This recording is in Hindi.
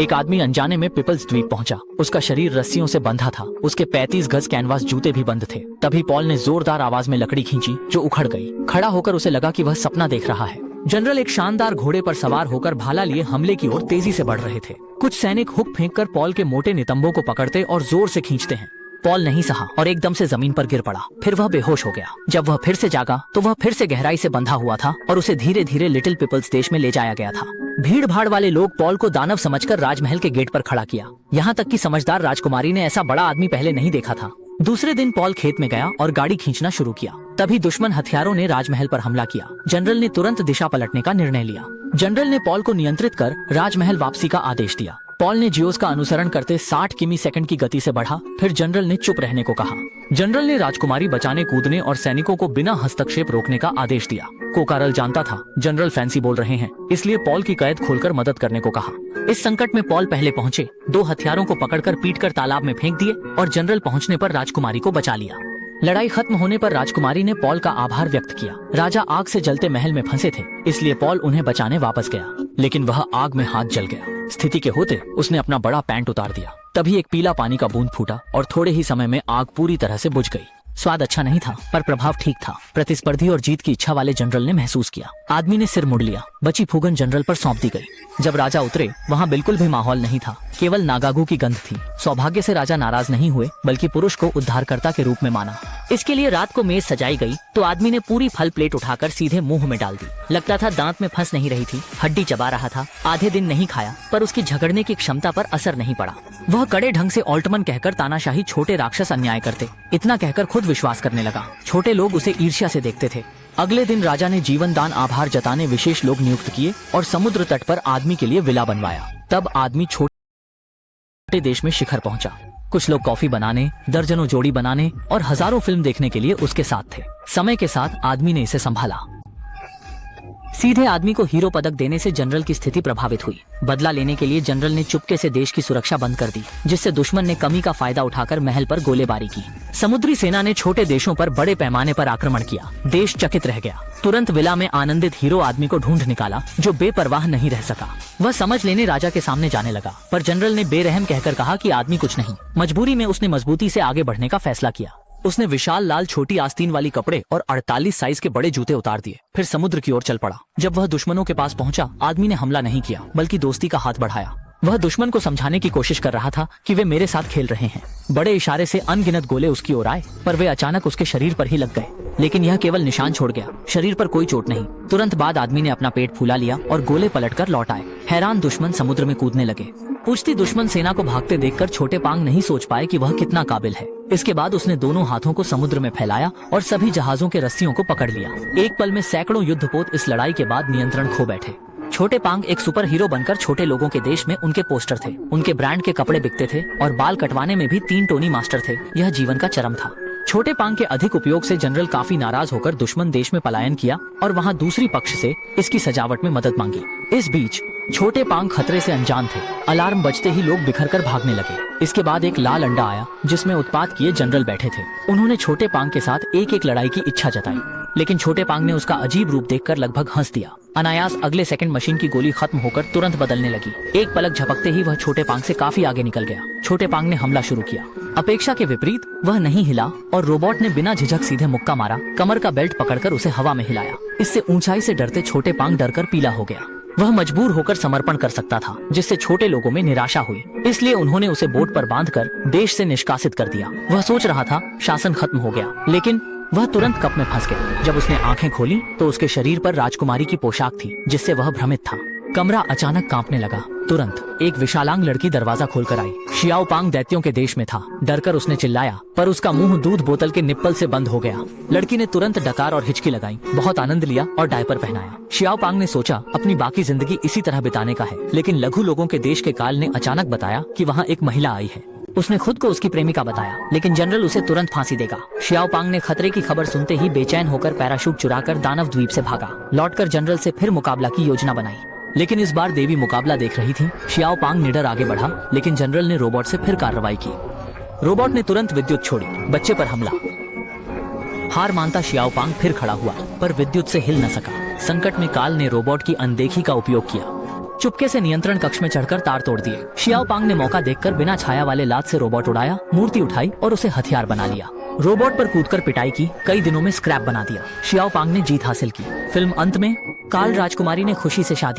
एक आदमी अनजाने में पीपल्स द्वीप पहुंचा। उसका शरीर रस्सियों से बंधा था। उसके 35 गज कैनवास जूते भी बंद थे। तभी पॉल ने जोरदार आवाज में लकड़ी खींची जो उखड़ गई। खड़ा होकर उसे लगा कि वह सपना देख रहा है। जनरल एक शानदार घोड़े पर सवार होकर भाला लिए हमले की ओर तेजी से बढ़ रहे थे। कुछ सैनिक हुक फेंककर पॉल के मोटे नितंबों को पकड़ते और जोर से खींचते हैं। पॉल नहीं सहा और एकदम से जमीन पर गिर पड़ा। फिर वह बेहोश हो गया। जब वह फिर से जागा तो वह फिर से गहराई से बंधा हुआ था और उसे धीरे धीरे लिटिल पीपल्स देश में ले जाया गया था। भीड़ भाड़ वाले लोग पॉल को दानव समझकर राजमहल के गेट पर खड़ा किया। यहाँ तक कि समझदार राजकुमारी ने ऐसा बड़ा आदमी पहले नहीं देखा था। दूसरे दिन पॉल खेत में गया और गाड़ी खींचना शुरू किया। तभी दुश्मन हथियारों ने राजमहल पर हमला किया। जनरल ने तुरंत दिशा पलटने का निर्णय लिया। जनरल ने पॉल को नियंत्रित कर राजमहल वापसी का आदेश दिया। पॉल ने जियोस का अनुसरण करते 60 किमी सेकंड की गति से बढ़ा। फिर जनरल ने चुप रहने को कहा। जनरल ने राजकुमारी बचाने, कूदने और सैनिकों को बिना हस्तक्षेप रोकने का आदेश दिया। कोकारल जानता था जनरल फैंसी बोल रहे हैं, इसलिए पॉल की कैद खोलकर मदद करने को कहा। इस संकट में पॉल पहले पहुंचे। 2 हथियारों को पकड़कर पीटकर तालाब में फेंक दिए और जनरल पहुंचने पर राजकुमारी को बचा लिया। लड़ाई खत्म होने पर राजकुमारी ने पॉल का आभार व्यक्त किया। राजा आग से जलते महल में फंसे थे, इसलिए पॉल उन्हें बचाने वापस गया, लेकिन वह आग में हाथ जल गया। स्थिति के होते उसने अपना बड़ा पैंट उतार दिया। तभी एक पीला पानी का बूंद फूटा और थोड़े ही समय में आग पूरी तरह से बुझ गई। स्वाद अच्छा नहीं था पर प्रभाव ठीक था। प्रतिस्पर्धी और जीत की इच्छा वाले जनरल ने महसूस किया। आदमी ने सिर मुड़ लिया। बची फूगन जनरल पर सौंप दी गई। जब राजा उतरे वहाँ बिल्कुल भी माहौल नहीं था, केवल नागागू की गंध थी। सौभाग्य से राजा नाराज नहीं हुए, बल्कि पुरुष को उद्धारकर्ता के रूप में माना। इसके लिए रात को मेज सजाई गई तो आदमी ने पूरी फल प्लेट उठाकर सीधे मुंह में डाल दी। लगता था दांत में फंस नहीं रही थी, हड्डी चबा रहा था। आधे दिन नहीं खाया पर उसकी झगड़ने की क्षमता पर असर नहीं पड़ा। वह कड़े ढंग से ऑल्टमन कहकर तानाशाही छोटे राक्षस अन्याय करते। इतना कहकर खुद विश्वास करने लगा। छोटे लोग उसे ईर्ष्या से देखते थे। अगले दिन राजा ने जीवन दान आभार जताने विशेष लोग नियुक्त किए और समुद्र तट पर आदमी के लिए विला बनवाया। तब आदमी छोटे देश में शिखर पहुंचा। कुछ लोग कॉफी बनाने, दर्जनों जोड़ी बनाने और हजारों फिल्म देखने के लिए उसके साथ थे। समय के साथ आदमी ने इसे संभाला। सीधे आदमी को हीरो पदक देने से जनरल की स्थिति प्रभावित हुई। बदला लेने के लिए जनरल ने चुपके से देश की सुरक्षा बंद कर दी, जिससे दुश्मन ने कमी का फायदा उठाकर महल पर गोलीबारी की। समुद्री सेना ने छोटे देशों पर बड़े पैमाने पर आक्रमण किया। देश चकित रह गया। तुरंत विला में आनंदित हीरो आदमी को ढूंढ निकाला जो बेपरवाह नहीं रह सका। वह समझ लेने राजा के सामने जाने लगा, पर जनरल ने बेरहम कहकर कहा कि आदमी कुछ नहीं। मजबूरी में उसने मजबूती से आगे बढ़ने का फैसला किया। उसने विशाल लाल छोटी आस्तीन वाली कपड़े और 48 साइज के बड़े जूते उतार दिए। फिर समुद्र की ओर चल पड़ा। जब वह दुश्मनों के पास पहुंचा, आदमी ने हमला नहीं किया, बल्कि दोस्ती का हाथ बढ़ाया। वह दुश्मन को समझाने की कोशिश कर रहा था कि वे मेरे साथ खेल रहे हैं। बड़े इशारे से अनगिनत गोले उसकी ओर आए, पर वे अचानक उसके शरीर पर ही लग गए। लेकिन यह केवल निशान छोड़ गया, शरीर पर कोई चोट नहीं। तुरंत बाद आदमी ने अपना पेट फूला लिया और गोले पलटकर लौट आए। हैरान दुश्मन समुद्र में कूदने लगे। पूछती दुश्मन सेना को भागते देखकर छोटे पांग नहीं सोच पाए कि वह कितना काबिल है। इसके बाद उसने दोनों हाथों को समुद्र में फैलाया और सभी जहाजों के रस्सियों को पकड़ लिया। एक पल में सैकड़ों युद्धपोत इस लड़ाई के बाद नियंत्रण खो बैठे। छोटे पांग एक सुपर हीरो बनकर छोटे लोगों के देश में उनके पोस्टर थे। उनके ब्रांड के कपड़े बिकते थे और बाल कटवाने में भी 3 टोनी मास्टर थे। यह जीवन का चरम था। छोटे पांग के अधिक उपयोग से जनरल काफी नाराज होकर दुश्मन देश में पलायन किया और वहाँ दूसरी पक्ष से इसकी सजावट में मदद मांगी। इस बीच छोटे पांग खतरे से अनजान थे। अलार्म बजते ही लोग बिखरकर भागने लगे। इसके बाद एक लाल अंडा आया जिसमें उत्पात किए जनरल बैठे थे। उन्होंने छोटे पांग के साथ एक एक लड़ाई की इच्छा जताई, लेकिन छोटे पांग ने उसका अजीब रूप देखकर लगभग हंस दिया। अनायास अगले सेकंड मशीन की गोली खत्म होकर तुरंत बदलने लगी। एक पलक झपकते ही वह छोटे पांग से काफी आगे निकल गया। छोटे पांग ने हमला शुरू किया। अपेक्षा के विपरीत वह नहीं हिला और रोबोट ने बिना झिझक सीधे मुक्का मारा। कमर का बेल्ट पकड़कर उसे हवा में हिलाया। इससे ऊंचाई से डरते छोटे पांग डरकर पीला हो गया। वह मजबूर होकर समर्पण कर सकता था, जिससे छोटे लोगों में निराशा हुई। इसलिए उन्होंने उसे बोट पर बांधकर देश से निष्कासित कर दिया। वह सोच रहा था शासन खत्म हो गया, लेकिन वह तुरंत कप में फंस गया। जब उसने आंखें खोली तो उसके शरीर पर राजकुमारी की पोशाक थी, जिससे वह भ्रमित था। कमरा अचानक कांपने लगा। तुरंत एक विशालांग लड़की दरवाजा खोलकर आई। शियाओ पांग दैत्यों के देश में था। डरकर उसने चिल्लाया, पर उसका मुंह दूध बोतल के निप्पल से बंद हो गया। लड़की ने तुरंत डकार और हिचकी लगाई, बहुत आनंद लिया और डायपर पहनाया। शियाओ पांग ने सोचा अपनी बाकी जिंदगी इसी तरह बिताने का है, लेकिन लघु लोगों के देश के काल ने अचानक बताया कि वहाँ एक महिला आई है। उसने खुद को उसकी प्रेमिका बताया, लेकिन जनरल उसे तुरंत फांसी देगा। शियाओ पांग ने खतरे की खबर सुनते ही बेचैन होकर पैराशूट चुराकर दानव द्वीप से भागा। लौटकर जनरल से फिर मुकाबला की योजना बनाई, लेकिन इस बार देवी मुकाबला देख रही थी। शियाओ पांग निडर आगे बढ़ा, लेकिन जनरल ने रोबोट से फिर कार्रवाई की। रोबोट ने तुरंत विद्युत छोड़ी। बच्चे पर हमला। हार मानता शियाओ पांग फिर खड़ा हुआ, पर विद्युत से हिल न सका। संकट में काल ने रोबोट की अनदेखी का उपयोग किया। चुपके से नियंत्रण कक्ष में चढ़कर तार तोड़ दिए। शियाओ पांग ने मौका देखकर बिना छाया वाले लात से रोबोट उड़ाया, मूर्ति उठाई और उसे हथियार बना लिया। रोबोट पर कूदकर पिटाई की, कई दिनों में स्क्रैप बना दिया। शियाओ पांग ने जीत हासिल की। फिल्म अंत में काल राजकुमारी ने खुशी से शादी